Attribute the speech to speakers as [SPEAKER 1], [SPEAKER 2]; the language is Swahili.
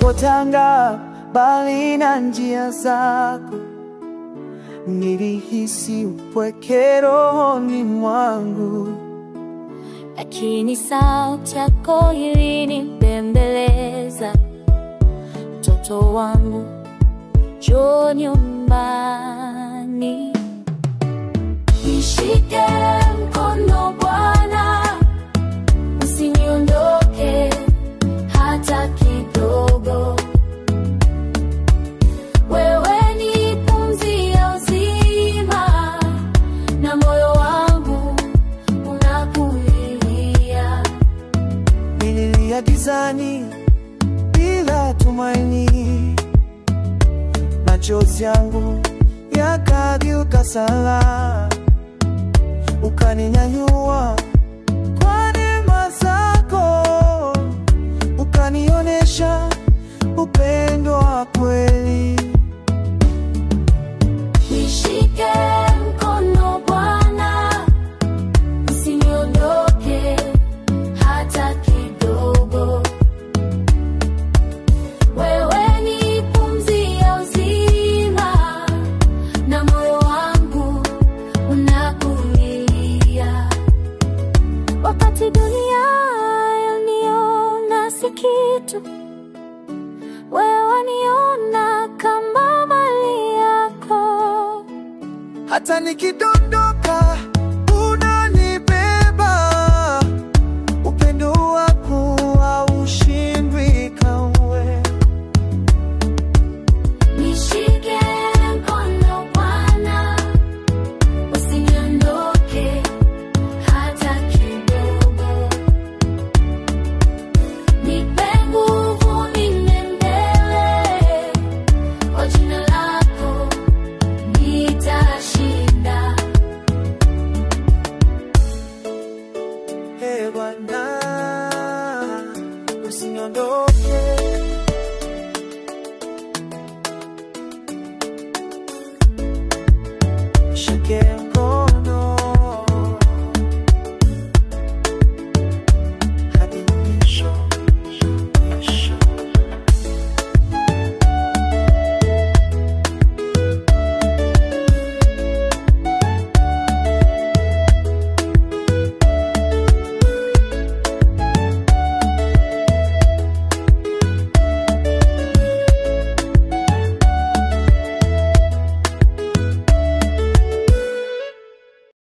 [SPEAKER 1] nilipotanga bali na njia zako, nilihisi upweke rohoni mwangu,
[SPEAKER 2] lakini sauti yako ilinibembeleza. Mtoto wangu, njoo nyumbani. Nishike mkono Bwana, usiniondoke hata kidogo. Wewe ni pumzi ya uzima, na moyo wangu unakulilia.
[SPEAKER 1] Nililia gizani bila tumaini, machozi yangu yakageuka sala. Ukaninyanyua kwa neema zako, ukanionesha upendo wa kweli.
[SPEAKER 2] Nishike mkono Bwana, usiniondoke hata kidogo. Wewe ni pumzi ya uzima, na moyo wangu unakulilia. Wakati dunia yaniona si kitu, wewe waniona kama mali yako.
[SPEAKER 1] Hata nikidondoka unanibeba, upendo wako haushindwi kamwe.
[SPEAKER 2] Nishike mkono Bwana, usiniondoke hata kidogo. Nipe nguvu niendelee, kwa jina lako nitashinda.
[SPEAKER 1] Hey Bwana, usiniondoke. Shike